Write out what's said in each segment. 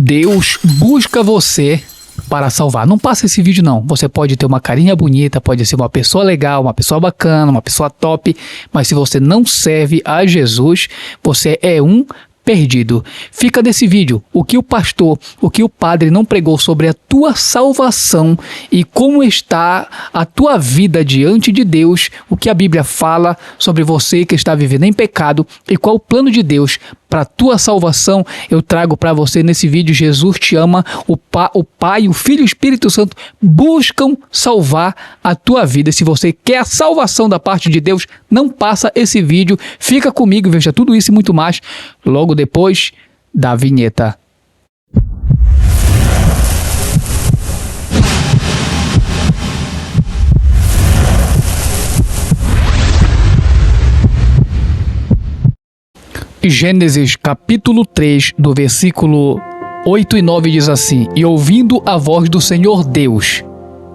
Deus busca você para salvar. Não passa esse vídeo não. Você pode ter uma carinha bonita, pode ser uma pessoa legal, uma pessoa bacana, uma pessoa top, mas se você não serve a Jesus, você é um perdido. Fica nesse vídeo o que o pastor, o que o padre não pregou sobre a tua salvação e como está a tua vida diante de Deus, o que a Bíblia fala sobre você que está vivendo em pecado e qual o plano de Deus para a tua salvação. Eu trago para você nesse vídeo. Jesus te ama, o Pai, o Filho e o Espírito Santo buscam salvar a tua vida. Se você quer a salvação da parte de Deus, não passa esse vídeo, fica comigo e veja tudo isso e muito mais logo depois da vinheta. Gênesis capítulo 3, do versículo 8 e 9 diz assim: E ouvindo a voz do Senhor Deus,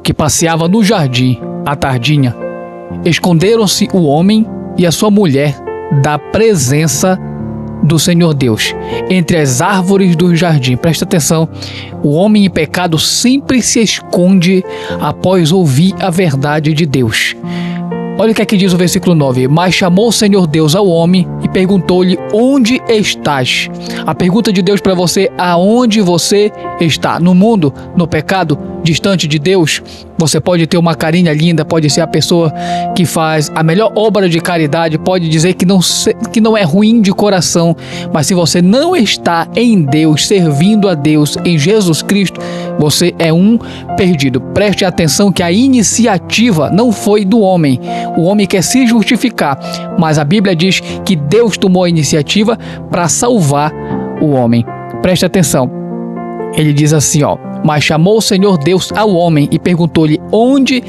que passeava no jardim à tardinha, esconderam-se o homem e a sua mulher da presença do Senhor Deus, entre as árvores do jardim. Presta atenção, o homem em pecado sempre se esconde após ouvir a verdade de Deus. Olha o que aqui diz o versículo 9. Mas chamou o Senhor Deus ao homem e perguntou-lhe: onde estás? A pergunta de Deus para você: aonde você está? No mundo? No pecado? Distante de Deus? Você pode ter uma carinha linda, pode ser a pessoa que faz a melhor obra de caridade, pode dizer que não é ruim de coração, mas se você não está em Deus, servindo a Deus, em Jesus Cristo, você é um perdido. Preste atenção que a iniciativa não foi do homem. O homem quer se justificar, mas a Bíblia diz que Deus tomou a iniciativa para salvar o homem. Preste atenção. Ele diz assim, ó: mas chamou o Senhor Deus ao homem e perguntou-lhe: onde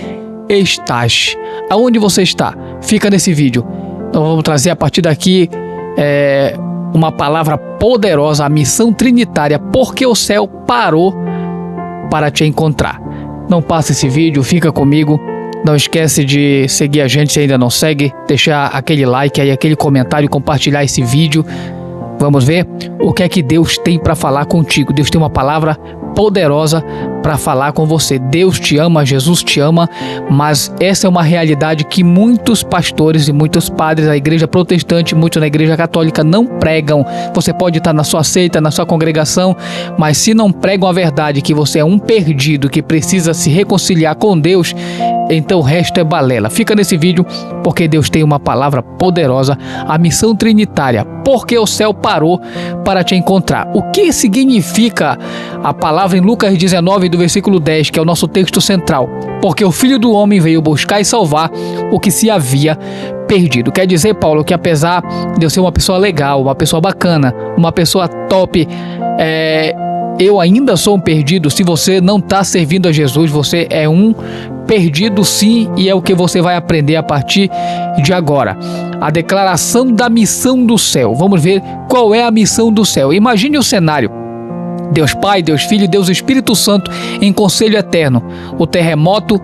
estás? Aonde você está? Fica nesse vídeo. Então vamos trazer a partir daqui uma palavra poderosa, a missão trinitária, porque o céu parou para te encontrar. Não passa esse vídeo, fica comigo. Não esquece de seguir a gente se ainda não segue, deixar aquele like aí, aquele comentário, compartilhar esse vídeo. Vamos ver o que é que Deus tem para falar contigo. Deus tem uma palavra poderosa para falar com você. Deus te ama, Jesus te ama, mas essa é uma realidade que muitos pastores e muitos padres da igreja protestante, muitos na igreja católica não pregam. Você pode estar na sua seita, na sua congregação, mas se não pregam a verdade que você é um perdido, que precisa se reconciliar com Deus, então o resto é balela. Fica nesse vídeo porque Deus tem uma palavra poderosa, a missão trinitária, porque o céu parou para te encontrar. O que significa a palavra em Lucas 19, do versículo 10, que é o nosso texto central? Porque o Filho do Homem veio buscar e salvar o que se havia perdido. Quer dizer, Paulo, que apesar de eu ser uma pessoa legal, uma pessoa bacana, uma pessoa top, eu ainda sou um perdido. Se você não está servindo a Jesus, você é um perdido sim, e é o que você vai aprender a partir de agora. A declaração da missão do céu. Vamos ver qual é a missão do céu. Imagine o cenário: Deus Pai, Deus Filho, Deus Espírito Santo em conselho eterno. O terremoto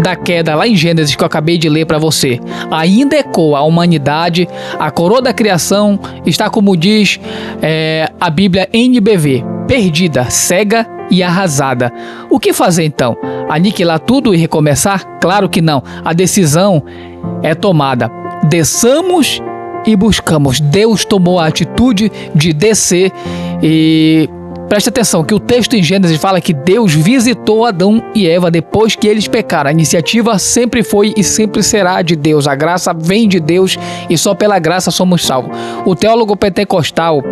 da queda lá em Gênesis que eu acabei de ler para você ainda ecoa a humanidade. A coroa da criação está, como diz a Bíblia NBV, perdida, cega e arrasada. O que fazer então? Aniquilar tudo e recomeçar? Claro que não. A decisão é tomada. Desçamos e buscamos. Deus tomou a atitude de descer. E preste atenção que o texto em Gênesis fala que Deus visitou Adão e Eva depois que eles pecaram. A iniciativa sempre foi e sempre será de Deus. A graça vem de Deus e só pela graça somos salvos. O teólogo pentecostal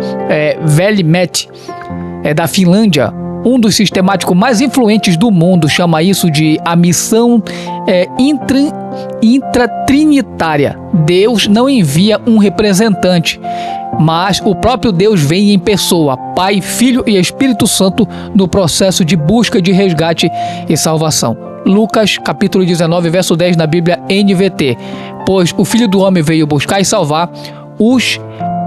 Veli-Matti, da Finlândia, um dos sistemáticos mais influentes do mundo, chama isso de a missão intratrinitária. Deus não envia um representante, mas o próprio Deus vem em pessoa, Pai, Filho e Espírito Santo, no processo de busca, de resgate e salvação. Lucas capítulo 19, verso 10 na Bíblia NVT. Pois o Filho do Homem veio buscar e salvar os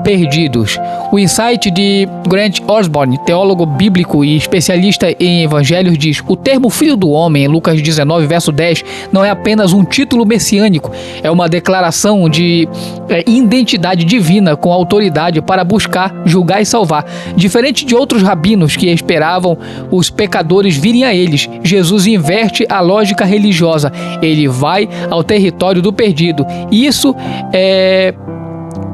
perdidos. O insight de Grant Osborne, teólogo bíblico e especialista em evangelhos, diz: o termo filho do homem, em Lucas 19, verso 10, não é apenas um título messiânico, é uma declaração de identidade divina com autoridade para buscar, julgar e salvar. Diferente de outros rabinos que esperavam os pecadores virem a eles, Jesus inverte a lógica religiosa. Ele vai ao território do perdido. Isso é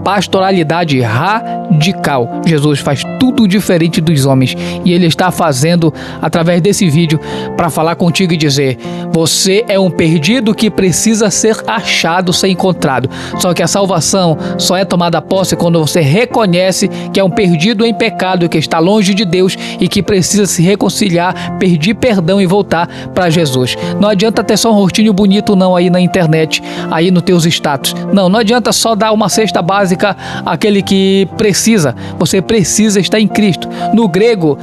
pastoralidade radical. Jesus faz tudo diferente dos homens, e Ele está fazendo através desse vídeo para falar contigo e dizer: você é um perdido que precisa ser achado, ser encontrado. Só que a salvação só é tomada posse quando você reconhece que é um perdido em pecado, que está longe de Deus e que precisa se reconciliar, pedir perdão e voltar para Jesus. Não adianta ter só um rostinho bonito não aí na internet, aí nos teus status. Não adianta só dar uma cesta básica àquele que precisa. Você precisa estar em Cristo. No grego,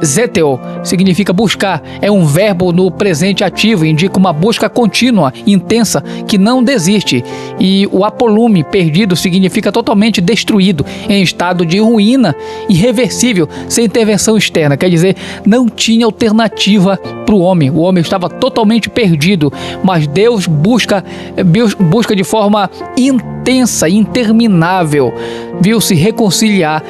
zeteo significa buscar. É um verbo no presente ativo, indica uma busca contínua, intensa, que não desiste. E o apolume, perdido, significa totalmente destruído, em estado de ruína irreversível, sem intervenção externa. Quer dizer, não tinha alternativa para o homem. O homem estava totalmente perdido, mas Deus busca de forma intensa, interminável, se reconciliar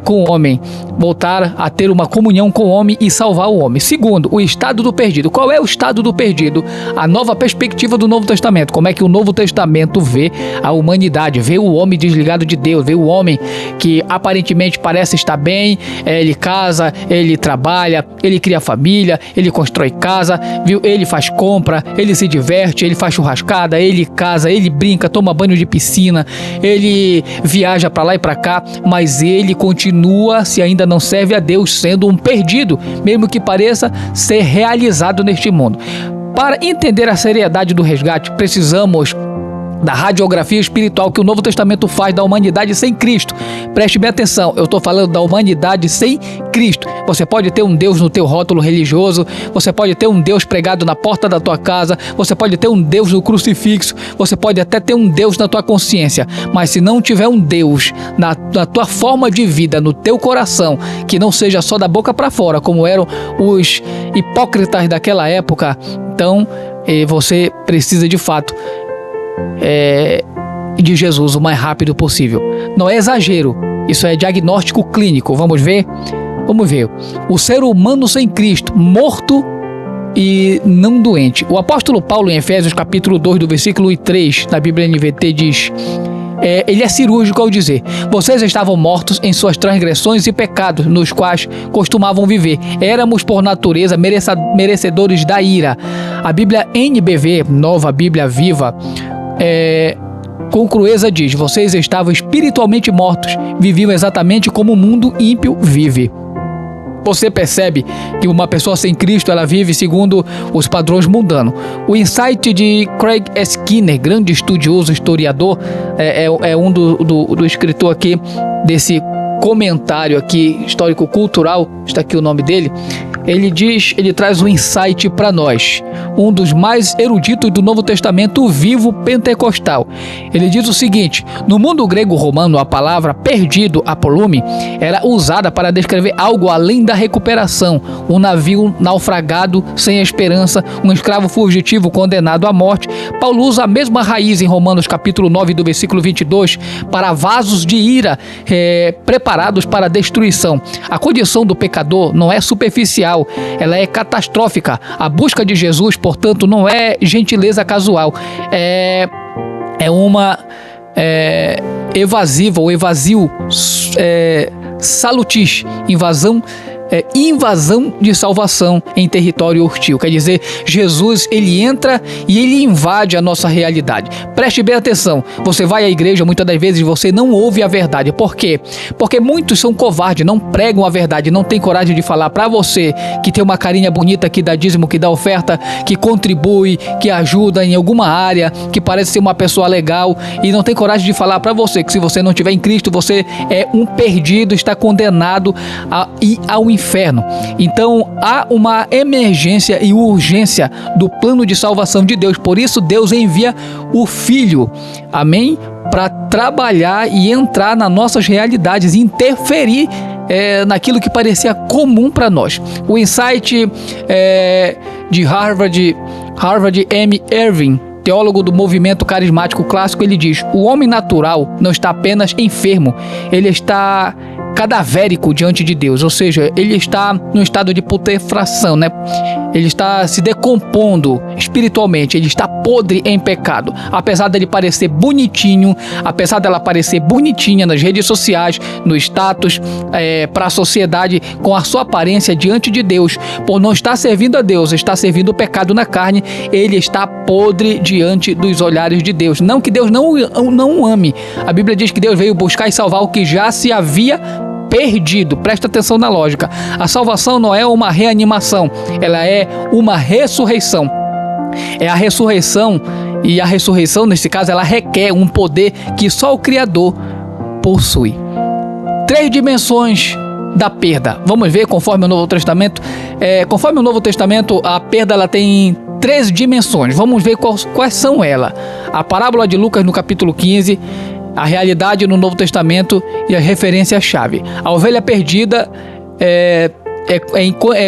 com o homem, voltar a ter uma comunhão com o homem e salvar o homem. Segundo, o estado do perdido. Qual é o estado do perdido? A nova perspectiva do Novo Testamento. Como é que o Novo Testamento vê a humanidade, vê o homem desligado de Deus, vê o homem que aparentemente parece estar bem, ele casa, ele trabalha, ele cria família, ele constrói casa, ele faz compra, ele se diverte, ele faz churrascada, ele casa, ele brinca, toma banho de piscina, ele viaja para lá e para cá, mas ele continua, se ainda não serve a Deus, sendo um perdido, mesmo que pareça ser realizado neste mundo. Para entender a seriedade do resgate, precisamos da radiografia espiritual que o Novo Testamento faz da humanidade sem Cristo. Preste bem atenção, eu estou falando da humanidade sem Cristo. Você pode ter um Deus no teu rótulo religioso, você pode ter um Deus pregado na porta da tua casa, você pode ter um Deus no crucifixo, você pode até ter um Deus na tua consciência, mas se não tiver um Deus na tua forma de vida, no teu coração, que não seja só da boca para fora, como eram os hipócritas daquela época, então você precisa de fato de Jesus o mais rápido possível. Não é exagero, isso é diagnóstico clínico. Vamos ver? O ser humano sem Cristo, morto e não doente. O apóstolo Paulo, em Efésios capítulo 2, do versículo 3, na Bíblia NVT, diz: ele é cirúrgico ao dizer: vocês estavam mortos em suas transgressões e pecados, nos quais costumavam viver. Éramos por natureza merecedores da ira. A Bíblia NBV, Nova Bíblia Viva, com crueza diz: vocês estavam espiritualmente mortos, viviam exatamente como o mundo ímpio vive. Você percebe que uma pessoa sem Cristo, ela vive segundo os padrões mundanos. O insight de Craig Skinner, grande estudioso, historiador, é um do escritor aqui desse comentário aqui histórico-cultural, está aqui o nome dele. Ele traz um insight para nós, um dos mais eruditos do Novo Testamento vivo pentecostal. Ele diz o seguinte: no mundo grego-romano, a palavra perdido, apolume, era usada para descrever algo além da recuperação, um navio naufragado sem esperança, um escravo fugitivo condenado à morte. Paulo usa a mesma raiz em Romanos capítulo 9, do versículo 22, para vasos de ira preparados para a destruição. A condição do pecador não é superficial, ela é catastrófica. A busca de Jesus, portanto, não é gentileza casual, é uma evasiva ou evasio salutis, invasão de salvação em território hostil. Quer dizer, Jesus, ele entra e ele invade a nossa realidade. Preste bem atenção, você vai à igreja, muitas das vezes você não ouve a verdade. Por quê? Porque muitos são covardes, não pregam a verdade, não tem coragem de falar para você que tem uma carinha bonita, que dá dízimo, que dá oferta, que contribui, que ajuda em alguma área, que parece ser uma pessoa legal, e não tem coragem de falar para você que se você não tiver em Cristo, você é um perdido, está condenado a ir ao inferno. Então há uma emergência e urgência do plano de salvação de Deus. Por isso Deus envia o Filho, amém? para trabalhar e entrar nas nossas realidades, interferir naquilo que parecia comum para nós. O insight de Harvard M. Irving, teólogo do movimento carismático clássico, ele diz: o homem natural não está apenas enfermo, ele está cadavérico diante de Deus, ou seja, ele está num estado de putrefação, né? Ele está se decompondo espiritualmente, ele está podre em pecado. Apesar dele parecer bonitinho, apesar dela parecer bonitinha nas redes sociais, no status, para a sociedade, com a sua aparência diante de Deus, por não estar servindo a Deus, está servindo o pecado na carne, ele está podre diante dos olhares de Deus. Não que Deus não o ame. A Bíblia diz que Deus veio buscar e salvar o que já se havia perdido. Presta atenção na lógica. A salvação não é uma reanimação, ela é uma ressurreição. É a ressurreição, e a ressurreição, nesse caso, ela requer um poder que só o Criador possui. 3 dimensões da perda. Vamos ver, conforme o Novo Testamento. Conforme o Novo Testamento, a perda ela tem 3 dimensões. Vamos ver quais são elas. A parábola de Lucas no capítulo 15, a realidade no Novo Testamento e a referência-chave. A ovelha perdida é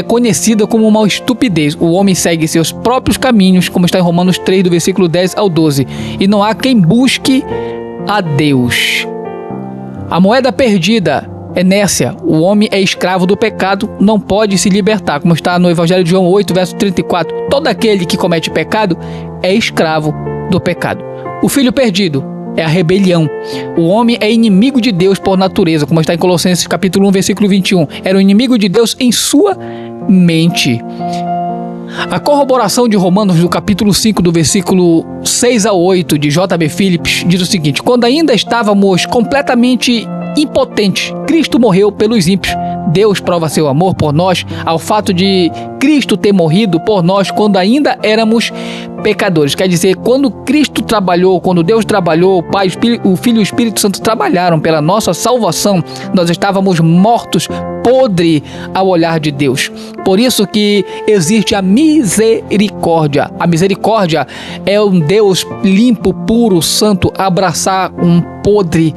conhecida como uma estupidez. O homem segue seus próprios caminhos, como está em Romanos 3, do versículo 10 ao 12. E não há quem busque a Deus. A moeda perdida é inércia. O homem é escravo do pecado, não pode se libertar, como está no Evangelho de João 8, verso 34. Todo aquele que comete pecado é escravo do pecado. O filho perdido é a rebelião. O homem é inimigo de Deus por natureza, como está em Colossenses capítulo 1, versículo 21. Era o inimigo de Deus em sua mente. A corroboração de Romanos do capítulo 5, do versículo 6 a 8, de J.B. Phillips, diz o seguinte: quando ainda estávamos completamente impotentes, Cristo morreu pelos ímpios. Deus prova seu amor por nós ao fato de Cristo ter morrido por nós quando ainda éramos pecadores. Quer dizer, quando Cristo trabalhou, quando Deus trabalhou, o Pai, o Filho e o Espírito Santo trabalharam pela nossa salvação, nós estávamos mortos, podre ao olhar de Deus. Por isso que existe a misericórdia. A misericórdia é um Deus limpo, puro, santo, abraçar um podre,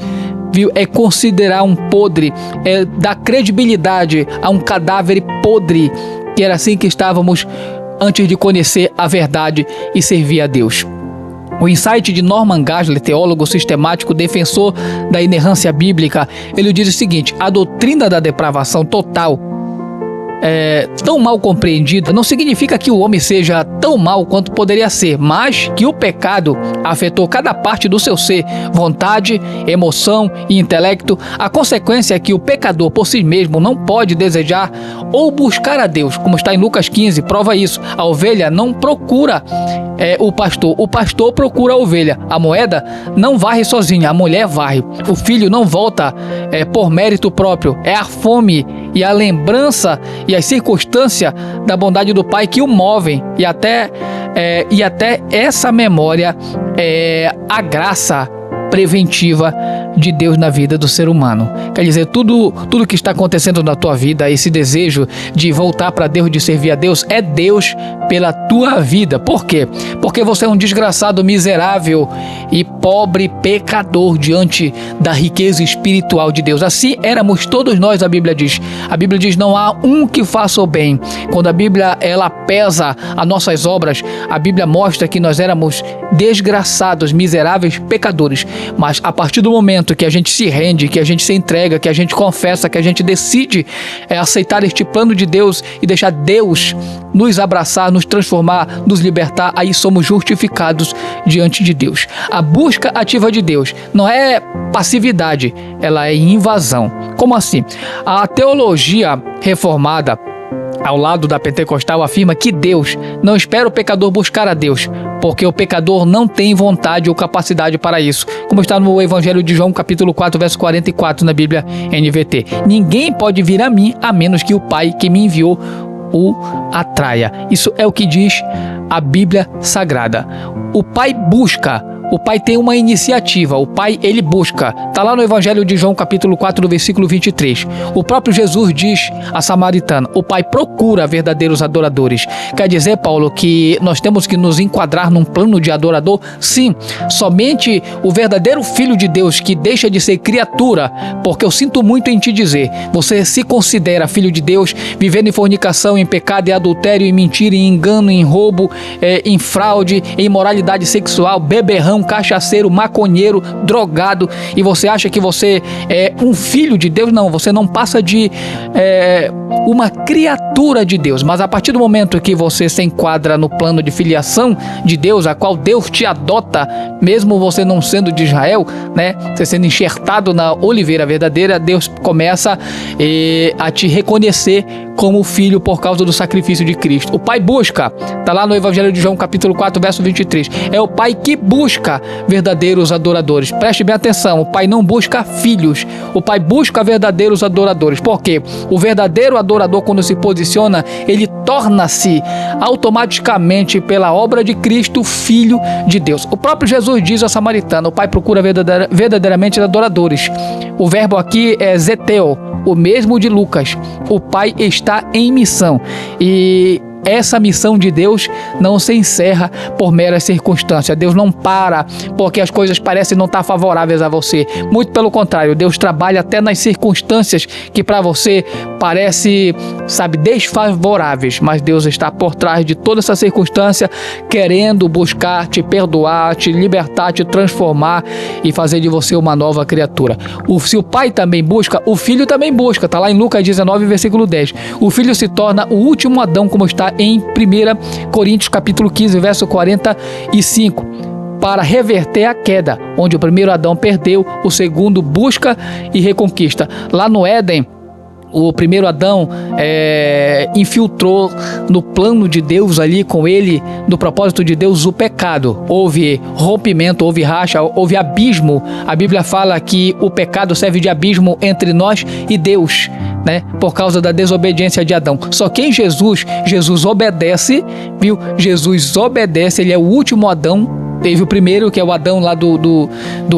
é considerar um podre, é dar credibilidade a um cadáver podre, que era assim que estávamos antes de conhecer a verdade e servir a Deus. O insight de Norman Geisler, teólogo sistemático, defensor da inerrância bíblica, ele diz o seguinte: a doutrina da depravação total tão mal compreendida não significa que o homem seja tão mal quanto poderia ser, mas que o pecado afetou cada parte do seu ser, vontade, emoção e intelecto. A consequência é que o pecador por si mesmo não pode desejar ou buscar a Deus, como está em Lucas 15, prova isso. A ovelha não procura o pastor procura a ovelha. A moeda não varre sozinha, a mulher varre. O filho não volta por mérito próprio, é a fome e a lembrança e as circunstâncias da bondade do Pai que o movem, e até essa memória é a graça preventiva de Deus na vida do ser humano. Quer dizer, tudo que está acontecendo na tua vida, esse desejo de voltar para Deus, de servir a Deus, é Deus pela tua vida. Por quê? Porque você é um desgraçado, miserável e pobre pecador diante da riqueza espiritual de Deus. Assim éramos todos nós, a Bíblia diz. A Bíblia diz: não há um que faça o bem. Quando a Bíblia ela pesa as nossas obras, a Bíblia mostra que nós éramos desgraçados, miseráveis pecadores. Mas a partir do momento que a gente se rende, que a gente se entrega, que a gente confessa, que a gente decide aceitar este plano de Deus e deixar Deus nos abraçar, nos transformar, nos libertar, aí somos justificados diante de Deus. A busca ativa de Deus não é passividade, ela é invasão. Como assim? A teologia reformada, ao lado da pentecostal, afirma que Deus não espera o pecador buscar a Deus, porque o pecador não tem vontade ou capacidade para isso, como está no Evangelho de João, capítulo 4, verso 44, na Bíblia NVT. Ninguém pode vir a mim, a menos que o Pai que me enviou o atraia. Isso é o que diz a Bíblia Sagrada. O Pai busca O pai tem uma iniciativa, o pai ele busca. Está lá no Evangelho de João capítulo 4, no versículo 23. O próprio Jesus diz à samaritana, o pai procura verdadeiros adoradores. Quer dizer, Paulo, que nós temos que nos enquadrar num plano de adorador? Sim, somente o verdadeiro filho de Deus que deixa de ser criatura, porque eu sinto muito em te dizer, você se considera filho de Deus, vivendo em fornicação, em pecado, em adultério, em mentira, em engano, em roubo, em fraude, em imoralidade sexual, beberrão, cachaceiro, maconheiro, drogado, e você acha que você é um filho de Deus? Não, você não passa de uma criatura de Deus, mas a partir do momento que você se enquadra no plano de filiação de Deus, a qual Deus te adota, mesmo você não sendo de Israel, né, você sendo enxertado na oliveira verdadeira, Deus começa a te reconhecer como filho por causa do sacrifício de Cristo. O pai busca, está lá no Evangelho de João capítulo 4, verso 23, é o pai que busca verdadeiros adoradores. Preste bem atenção, o pai não busca filhos, o pai busca verdadeiros adoradores. Por quê? O verdadeiro adorador, quando se posiciona, ele torna-se automaticamente, pela obra de Cristo, filho de Deus. O próprio Jesus diz à samaritana, o pai procura verdadeiramente adoradores. O verbo aqui é zeteo, o mesmo de Lucas. O pai está em missão, e essa missão de Deus não se encerra por mera circunstância. Deus não para porque as coisas parecem não estar favoráveis a você. Muito pelo contrário, Deus trabalha até nas circunstâncias que para você parece, desfavoráveis. Mas Deus está por trás de toda essa circunstância, querendo buscar te perdoar, te libertar, te transformar e fazer de você uma nova criatura. Se o pai também busca, o filho também busca. Está lá em Lucas 19, versículo 10. O filho se torna o último Adão, como está em 1 Coríntios capítulo 15, verso 45, para reverter a queda, onde o primeiro Adão perdeu, o segundo busca e reconquista. Lá no Éden, o primeiro Adão infiltrou no plano de Deus ali com ele, no propósito de Deus, o pecado. Houve rompimento, houve racha, houve abismo. A Bíblia fala que o pecado serve de abismo entre nós e Deus, né? Por causa da desobediência de Adão. Só que em Jesus obedece, viu? Jesus obedece, ele é o último Adão. Teve o primeiro, que é o Adão lá do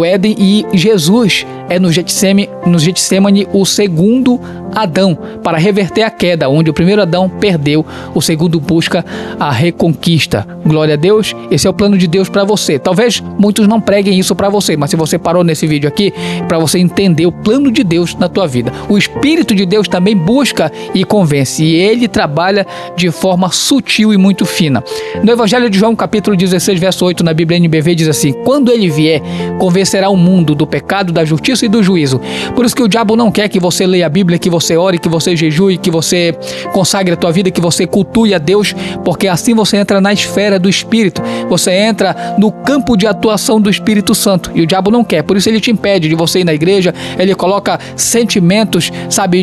Éden, e Jesus é no Getsemane o segundo Adão, para reverter a queda, onde o primeiro Adão perdeu, o segundo busca a reconquista. Glória a Deus, esse é o plano de Deus para você. Talvez muitos não preguem isso para você, mas se você parou nesse vídeo aqui, para você entender o plano de Deus na tua vida. O Espírito de Deus também busca e convence, e ele trabalha de forma sutil e muito fina. No Evangelho de João, capítulo 16, verso 8, na Bíblia NBV, diz assim: quando ele vier, convencerá o mundo do pecado, da justiça e do juízo. Por isso que o diabo não quer que você leia a Bíblia, que você ore, que você jejue, que você consagre a tua vida, que você cultue a Deus, porque assim você entra na esfera do Espírito, você entra no campo de atuação do Espírito Santo, e o diabo não quer. Por isso ele te impede de você ir na igreja, ele coloca sentimentos,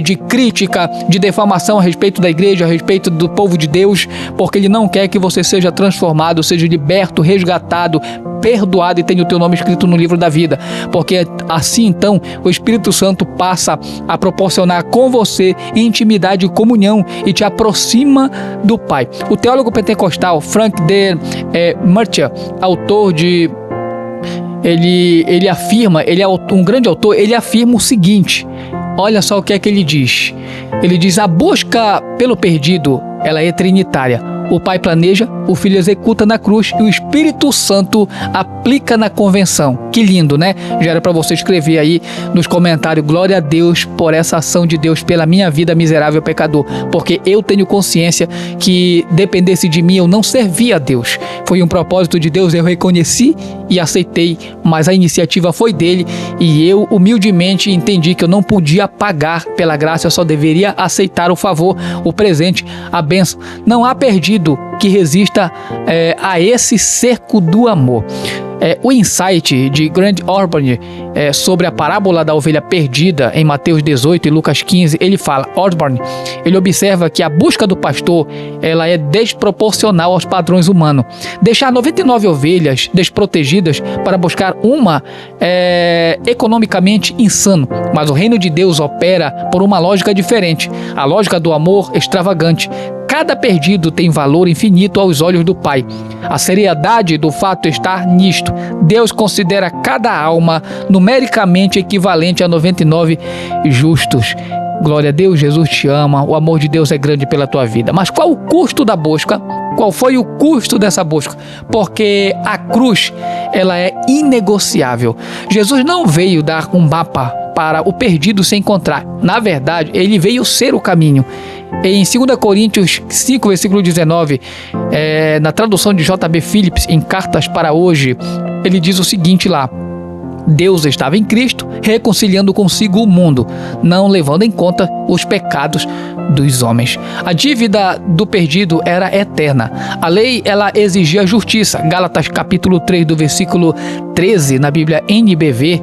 de crítica, de defamação a respeito da igreja, a respeito do povo de Deus, porque ele não quer que você seja transformado, seja liberto, resgatado, perdoado e tenha o teu nome escrito no livro da vida, porque assim então o Espírito Santo passa a proporcionar com você intimidade e comunhão e te aproxima do Pai. O teólogo pentecostal Frank D. Murtier, autor de... Ele afirma, ele é um grande autor, ele afirma o seguinte, olha só o que é que ele diz. Ele diz: a busca pelo perdido, ela é trinitária. O Pai planeja, o Filho executa na cruz e o Espírito Santo aplica na convenção. Que lindo, né? Já era para você escrever aí nos comentários: glória a Deus por essa ação de Deus pela minha vida, miserável pecador. Porque eu tenho consciência que dependesse de mim eu não servia a Deus. Foi um propósito de Deus, eu reconheci e aceitei, mas a iniciativa foi dele e eu humildemente entendi que eu não podia pagar pela graça, eu só deveria aceitar o favor, o presente, a bênção. Não há perdido que resista a esse cerco do amor. O insight de Grant Osborne sobre a parábola da ovelha perdida em Mateus 18 e Lucas 15, ele fala, Osborne, ele observa que a busca do pastor, ela é desproporcional aos padrões humanos. Deixar 99 ovelhas desprotegidas para buscar uma é economicamente insano, mas o reino de Deus opera por uma lógica diferente, a lógica do amor extravagante. cada perdido tem valor infinito aos olhos do Pai. A seriedade do fato está nisto. Deus considera cada alma numericamente equivalente a 99 justos. Glória a Deus, Jesus te ama, o amor de Deus é grande pela tua vida. Mas qual o custo da busca? Qual foi o custo dessa busca? Porque a cruz, ela é inegociável. Jesus não veio dar um mapa para o perdido se encontrar. Na verdade, ele veio ser o caminho. Em 2 Coríntios 5, versículo 19, na tradução de J.B. Phillips, em Cartas para Hoje, ele diz o seguinte lá: Deus estava em Cristo, reconciliando consigo o mundo, não levando em conta os pecados dos homens. A dívida do perdido era eterna. A lei, ela exigia justiça. Gálatas capítulo 3, do versículo 13, na Bíblia NBV,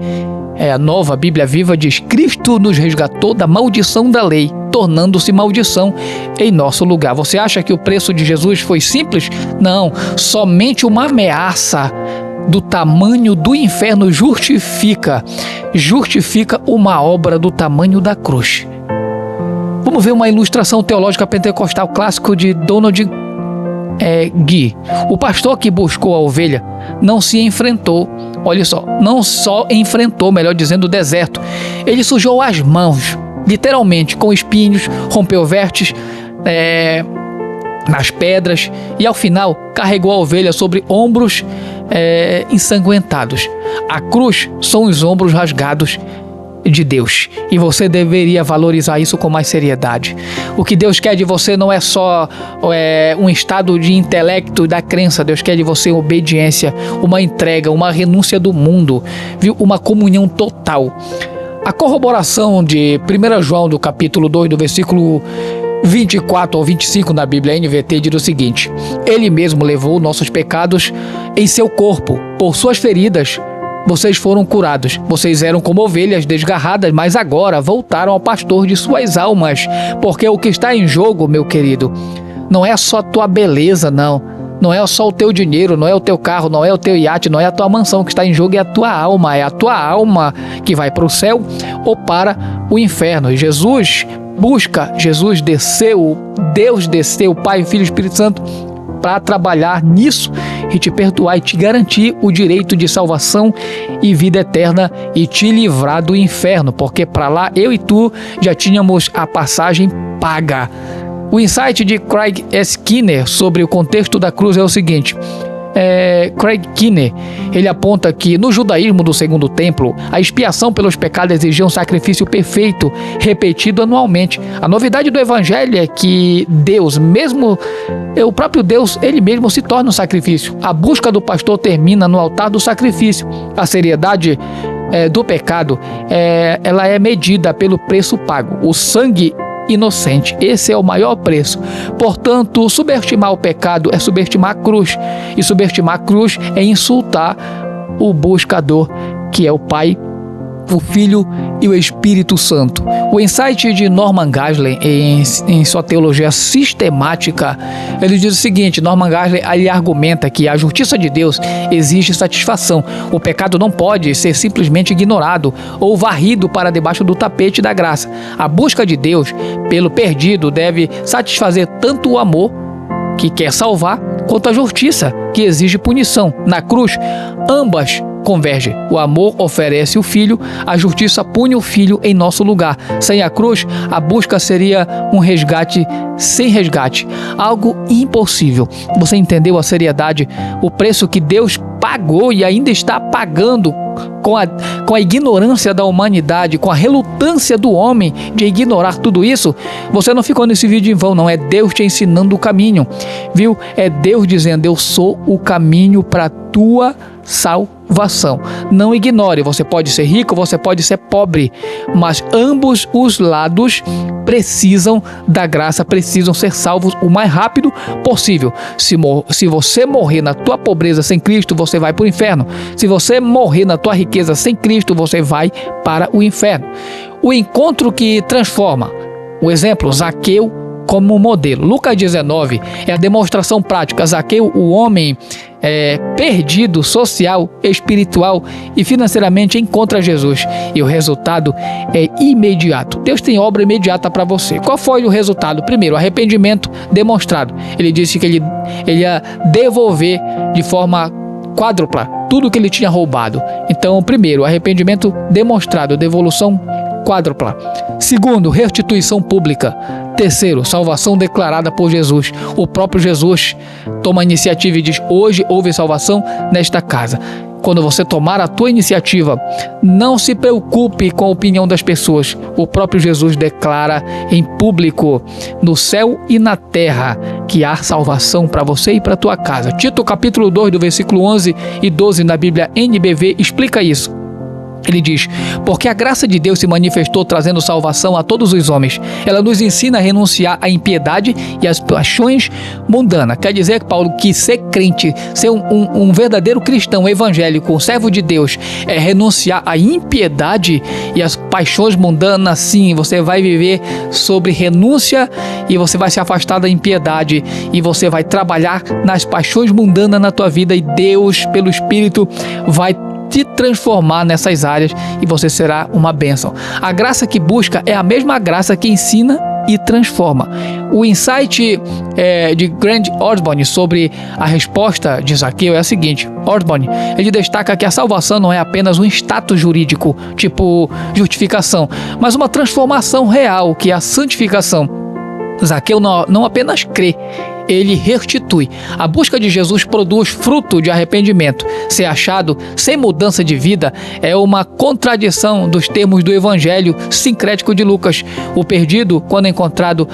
a Nova Bíblia Viva, diz: Cristo nos resgatou da maldição da lei, tornando-se maldição em nosso lugar. Você acha que o preço de Jesus foi simples? Não, somente uma ameaça do tamanho do inferno justifica uma obra do tamanho da cruz. Vamos ver uma ilustração teológica pentecostal clássico de Donald Guy. O pastor que buscou a ovelha não só enfrentou, melhor dizendo, o deserto. Ele sujou as mãos, literalmente, com espinhos, rompeu vertes nas pedras e, ao final, carregou a ovelha sobre ombros ensanguentados. A cruz são os ombros rasgados de Deus, e você deveria valorizar isso com mais seriedade. O que Deus quer de você não é só um estado de intelecto da crença. Deus quer de você obediência, uma entrega, uma renúncia do mundo, viu? Uma comunhão total. A corroboração de 1 João do capítulo 2, do versículo 24 ao 25 na Bíblia NVT diz o seguinte: Ele mesmo levou nossos pecados em seu corpo, por suas feridas vocês foram curados. Vocês eram como ovelhas desgarradas, mas agora voltaram ao pastor de suas almas. Porque o que está em jogo, meu querido, não é só a tua beleza, não é só o teu dinheiro, não é o teu carro, não é o teu iate, não é a tua mansão. O que está em jogo é a tua alma. É a tua alma que vai para o céu ou para o inferno. Jesus desceu, Deus desceu, Pai, Filho e Espírito Santo, para trabalhar nisso e te perdoar e te garantir o direito de salvação e vida eterna e te livrar do inferno, porque para lá eu e tu já tínhamos a passagem paga. O insight de Craig S. Keener sobre o contexto da cruz é o seguinte: Craig Keener, ele aponta que no judaísmo do Segundo Templo, a expiação pelos pecados exigia um sacrifício perfeito, repetido anualmente. A novidade do evangelho é que Deus, o próprio Deus, ele mesmo se torna um sacrifício. A busca do pastor termina no altar do sacrifício. A seriedade do pecado, ela é medida pelo preço pago. O sangue inocente, esse é o maior preço. Portanto, subestimar o pecado é subestimar a cruz, e subestimar a cruz é insultar o buscador, que é o Pai, o Filho e o Espírito Santo. O insight de Norman Geisler, em sua teologia sistemática, ele diz o seguinte: Norman Geisler, ele argumenta que a justiça de Deus exige satisfação. O pecado não pode ser simplesmente ignorado ou varrido para debaixo do tapete da graça. A busca de Deus pelo perdido deve satisfazer tanto o amor, que quer salvar, quanto a justiça, que exige punição. Na cruz, ambas convergem. O amor oferece o Filho, a justiça pune o Filho em nosso lugar. Sem a cruz, a busca seria um resgate sem resgate, algo impossível. Você entendeu a seriedade, o preço que Deus pagou e ainda está pagando com a ignorância da humanidade, com a relutância do homem de ignorar tudo isso? Você não ficou nesse vídeo em vão, não. É Deus te ensinando o caminho, viu? É Deus dizendo: eu sou o caminho para a tua salvação. Não ignore, você pode ser rico, você pode ser pobre, mas ambos os lados precisam da graça, precisam ser salvos o mais rápido possível. Se você morrer na tua pobreza sem Cristo, você vai para o inferno. Se você morrer na tua riqueza sem Cristo, você vai para o inferno. O encontro que transforma. O exemplo, Zaqueu como modelo. Lucas 19 é a demonstração prática. Zaqueu, o homem perdido, social, espiritual e financeiramente, encontra Jesus. E o resultado é imediato. Deus tem obra imediata para você. Qual foi o resultado? Primeiro, arrependimento demonstrado. Ele disse que ele ia devolver de forma quádrupla tudo que ele tinha roubado. Então, primeiro, arrependimento demonstrado, devolução quádrupla. Segundo, restituição pública. Terceiro, salvação declarada por Jesus. O próprio Jesus toma a iniciativa e diz: hoje houve salvação nesta casa. Quando você tomar a tua iniciativa, não se preocupe com a opinião das pessoas. O próprio Jesus declara em público, no céu e na terra, que há salvação para você e para a tua casa. Tito capítulo 2, do versículo 11 e 12 na Bíblia NBV explica isso. Ele diz: porque a graça de Deus se manifestou trazendo salvação a todos os homens. Ela nos ensina a renunciar à impiedade e às paixões mundanas. Quer dizer, Paulo, que ser crente, ser um verdadeiro cristão evangélico, um servo de Deus, é renunciar à impiedade e às paixões mundanas. Sim, você vai viver sobre renúncia e você vai se afastar da impiedade e você vai trabalhar nas paixões mundanas na tua vida, e Deus, pelo Espírito, vai te transformar nessas áreas e você será uma bênção. A graça que busca é a mesma graça que ensina e transforma. O insight de Grant Osborne sobre a resposta de Zaqueu é a seguinte. Osborne, ele destaca que a salvação não é apenas um status jurídico, tipo justificação, mas uma transformação real, que é a santificação. Zaqueu não apenas crê, ele restitui. A busca de Jesus produz fruto de arrependimento. Ser achado sem mudança de vida é uma contradição dos termos do evangelho sincrético de Lucas. O perdido, quando encontrado,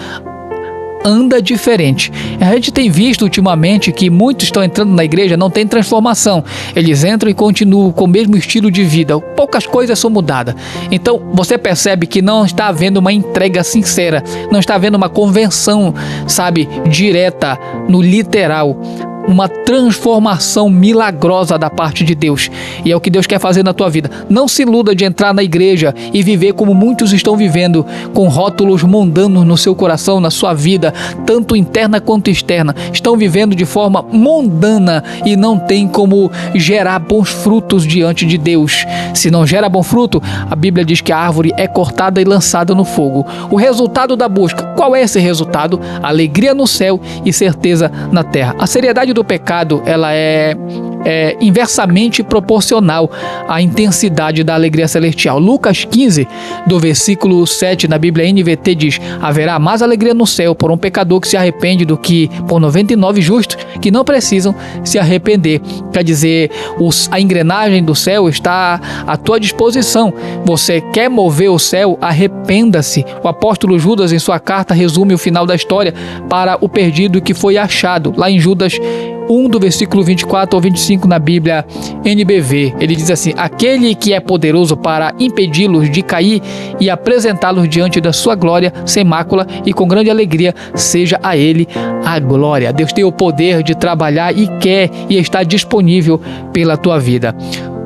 anda diferente. A gente tem visto ultimamente que muitos estão entrando na igreja, não tem transformação. Eles entram e continuam com o mesmo estilo de vida. Poucas coisas são mudadas. Então você percebe que não está havendo uma entrega sincera, não está havendo uma conversão, direta, no literal. Uma transformação milagrosa da parte de Deus. E é o que Deus quer fazer na tua vida. Não se iluda de entrar na igreja e viver como muitos estão vivendo, com rótulos mundanos no seu coração, na sua vida, tanto interna quanto externa. Estão vivendo de forma mundana e não tem como gerar bons frutos diante de Deus. Se não gera bom fruto, a Bíblia diz que a árvore é cortada e lançada no fogo. O resultado da busca, qual é esse resultado? Alegria no céu e certeza na terra. A seriedade do pecado, ela é inversamente proporcional à intensidade da alegria celestial. Lucas 15, do versículo 7 na Bíblia NVT diz: haverá mais alegria no céu por um pecador que se arrepende do que por 99 justos que não precisam se arrepender. Quer dizer, a engrenagem do céu está à tua disposição. Você quer mover o céu? Arrependa-se. O apóstolo Judas, em sua carta, resume o final da história para o perdido que foi achado, lá em Judas 1, do versículo 24 ao 25 na Bíblia NBV. Ele diz assim: aquele que é poderoso para impedi-los de cair e apresentá-los diante da sua glória sem mácula e com grande alegria, seja a ele a glória. Deus tem o poder de trabalhar e quer e está disponível pela tua vida.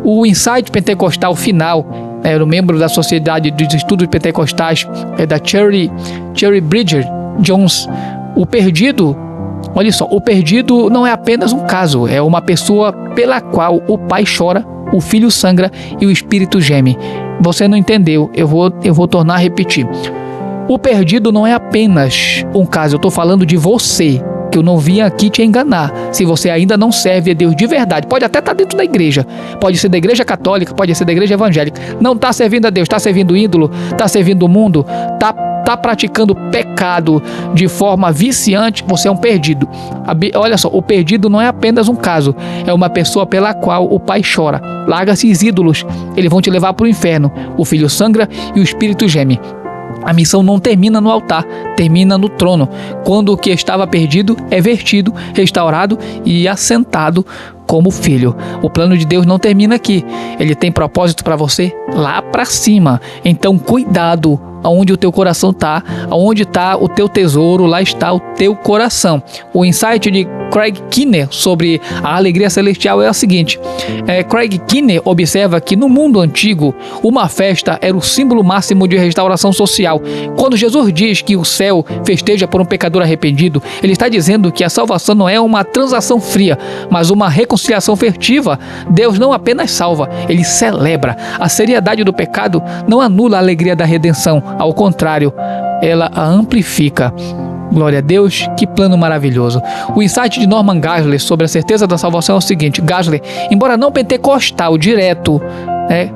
O insight pentecostal final, era um membro da Sociedade dos Estudos Pentecostais, da Cherry Bridger Jones. O perdido, olha só, o perdido não é apenas um caso, é uma pessoa pela qual o pai chora, o filho sangra e o espírito geme. Você não entendeu, eu vou tornar a repetir. O perdido não é apenas um caso, eu estou falando de você, que eu não vim aqui te enganar. Se você ainda não serve a Deus de verdade, pode até estar dentro da igreja, pode ser da igreja católica, pode ser da igreja evangélica, não está servindo a Deus, está servindo o ídolo, está servindo o mundo, está praticando pecado de forma viciante, você é um perdido. Olha só, o perdido não é apenas um caso, é uma pessoa pela qual o pai chora. Larga-se os ídolos, eles vão te levar para o inferno. O filho sangra e o espírito geme. A missão não termina no altar, termina no trono, quando o que estava perdido é vertido, restaurado e assentado como filho. O plano de Deus não termina aqui, ele tem propósito para você lá para cima. Então cuidado aonde o teu coração está, aonde está o teu tesouro, lá está o teu coração. O insight de Craig Keener sobre a alegria celestial é a seguinte. Craig Keener observa que no mundo antigo, uma festa era o símbolo máximo de restauração social. Quando Jesus diz que o céu festeja por um pecador arrependido, ele está dizendo que a salvação não é uma transação fria, mas uma reconciliação furtiva. Deus não apenas salva, ele celebra. A seriedade do pecado não anula a alegria da redenção, ao contrário, ela a amplifica. Glória a Deus, que plano maravilhoso. O insight de Norman Geisler sobre a certeza da salvação é o seguinte. Geisler, embora não pentecostal direto,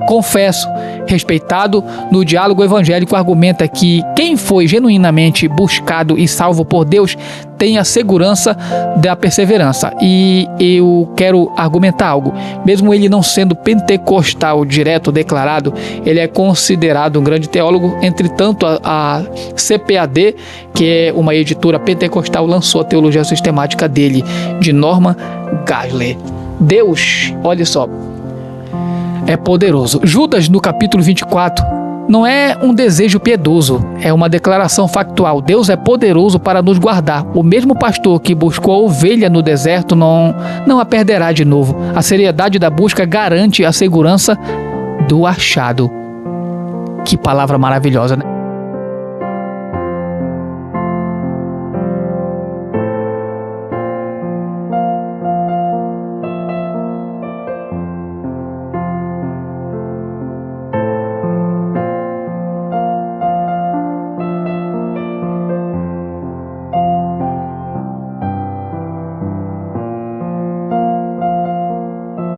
confesso, respeitado no diálogo evangélico, argumenta que quem foi genuinamente buscado e salvo por Deus tem a segurança da perseverança. E eu quero argumentar algo. Mesmo ele não sendo pentecostal direto declarado, ele é considerado um grande teólogo. Entretanto, a CPAD, que é uma editora pentecostal, lançou a teologia sistemática dele, de Norman Geisler. Deus, olha só, é poderoso. Judas, no capítulo 24, não é um desejo piedoso, é uma declaração factual. Deus é poderoso para nos guardar. O mesmo pastor que buscou a ovelha no deserto não a perderá de novo. A seriedade da busca garante a segurança do achado. Que palavra maravilhosa, né?